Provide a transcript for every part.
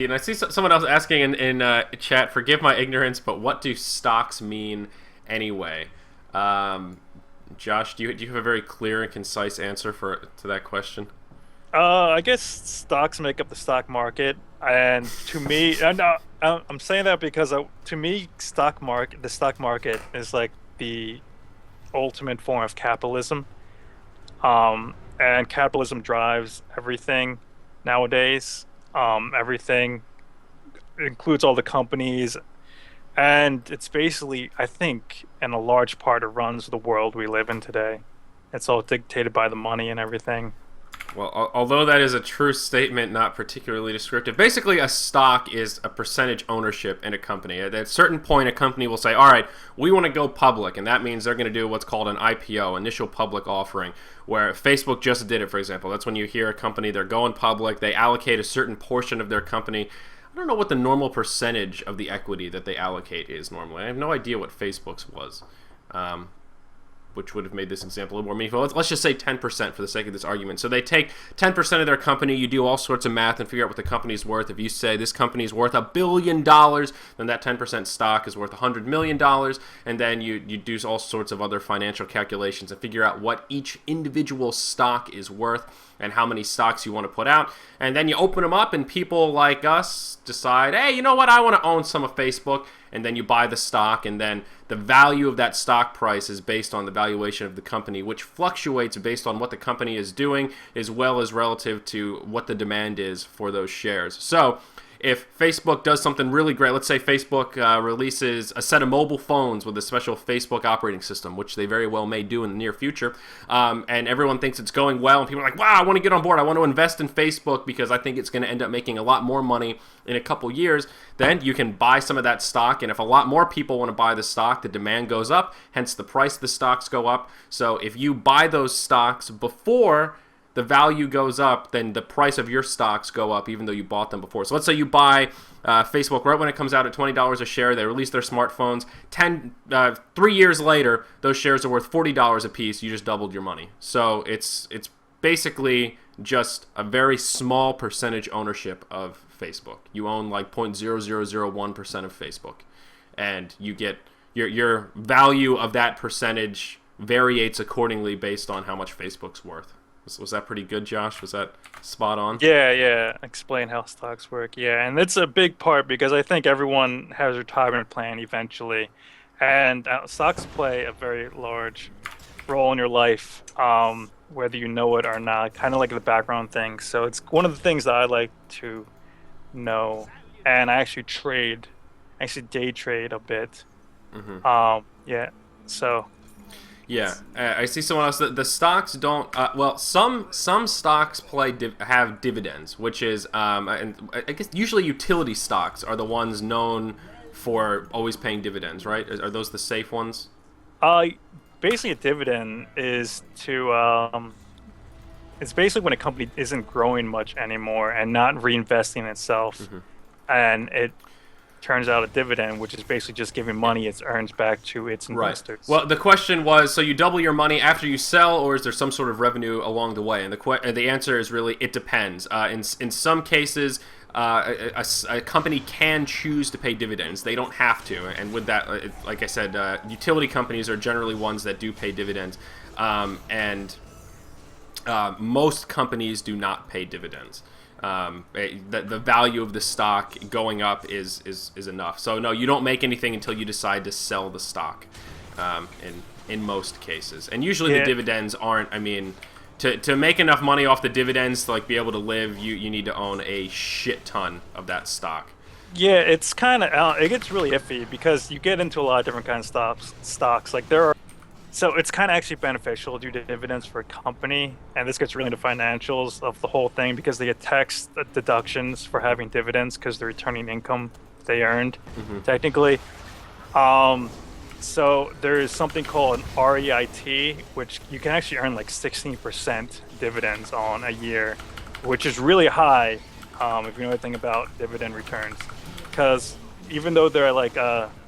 And I see someone else asking in chat, forgive my ignorance, but what do stocks mean anyway? Um, Josh, do you have a very clear and concise answer to that question? I guess stocks make up the stock market, and to me, and I'm saying that because to me, the stock market is like the ultimate form of capitalism. And capitalism drives everything nowadays. Everything includes all the companies, and it's basically, I think, in a large part, it runs the world we live in today. It's all dictated by the money and everything. Well, although that is a true statement, not particularly descriptive. Basically, a stock is a percentage ownership in a company. At a certain point, a company will say, all right, we want to go public, and that means they're going to do what's called an IPO, initial public offering, where Facebook just did it, for example. That's when you hear a company, they're going public, they allocate a certain portion of their company. I don't know what the normal percentage of the equity that they allocate is normally. I have no idea what Facebook's was. Which would have made this example a little more meaningful. Let's just say 10% for the sake of this argument. So they take 10% of their company, you do all sorts of math and figure out what the company's worth. If you say this company's worth $1 billion, then that 10% stock is worth $100 million, and then you do all sorts of other financial calculations and figure out what each individual stock is worth and how many stocks you want to put out. And then you open them up and people like us decide, hey, you know what, I want to own some of Facebook. And then you buy the stock, and then the value of that stock price is based on the valuation of the company, which fluctuates based on what the company is doing as well as relative to what the demand is for those shares. So if Facebook does something really great, let's say Facebook releases a set of mobile phones with a special Facebook operating system, which they very well may do in the near future, and everyone thinks it's going well, and people are like, wow, I want to get on board, I want to invest in Facebook because I think it's going to end up making a lot more money in a couple years, then you can buy some of that stock, and if a lot more people want to buy the stock, the demand goes up, hence the price of the stocks go up. So if you buy those stocks before the value goes up, then the price of your stocks go up even though you bought them before. So let's say you buy Facebook right when it comes out at $20 a share. They release their smartphones. 3 years later, those shares are worth $40 a piece. You just doubled your money. So it's basically just a very small percentage ownership of Facebook. You own like 0.0001% of Facebook, and you get your value of that percentage variates accordingly based on how much Facebook's worth. Was that pretty good, Josh? Was that spot on? Yeah, yeah. Explain how stocks work. Yeah, and it's a big part because I think everyone has a retirement plan eventually, and stocks play a very large role in your life, whether you know it or not. Kind of like the background thing. So it's one of the things that I like to know, and I actually day trade a bit. Mm-hmm. Yeah. So Yeah, I see someone else. The stocks don't. Well, some stocks have dividends, which is, and I guess usually utility stocks are the ones known for always paying dividends, right? Are those the safe ones? uh, basically a dividend is it's basically when a company isn't growing much anymore and not reinvesting in itself, Mm-hmm. and it turns out a dividend, which is basically just giving money it earns back to its Right. investors. Well, the question was, so you double your money after you sell, or is there some sort of revenue along the way? And the answer is really it depends. In some cases, a company can choose to pay dividends. They don't have to. And with that, like I said, utility companies are generally ones that do pay dividends, and most companies do not pay dividends. The value of the stock going up is enough. So no, you don't make anything until you decide to sell the stock. In most cases, and usually the Yeah, dividends aren't. I mean, to make enough money off the dividends to like be able to live, you need to own a shit ton of that stock. yeah, it's kind of it gets really iffy because you get into a lot of different kinds of stocks. Like there are So it's kind of actually beneficial to do dividends for a company, and this gets really into financials of the whole thing because they get tax deductions for having dividends because they're returning income they earned, Hmm. technically. Um, so there is something called an REIT, which you can actually earn like 16% dividends on a year, which is really high, if you know anything about dividend returns. Because even though they're like,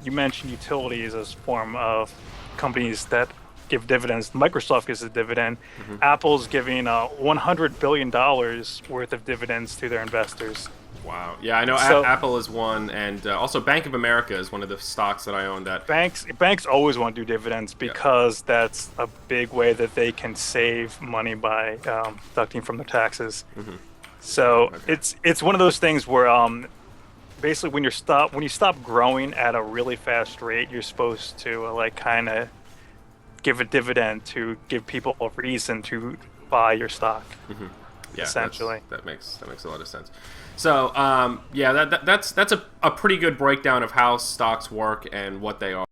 you mentioned utilities as form of companies that give dividends. Microsoft gives a dividend. Hmm. Apple's giving $100 billion worth of dividends to their investors. Wow. Yeah, I know So Apple is one, and also Bank of America is one of the stocks that I own. That banks always want to do dividends yeah. because that's a big way that they can save money by deducting from their taxes. Mm-hmm. So Okay. it's one of those things where basically when you stop growing at a really fast rate, you're supposed to like kind of give a dividend to give people a reason to buy your stock, Mm-hmm. Yeah, essentially. that makes a lot of sense. So yeah, that's a pretty good breakdown of how stocks work and what they are.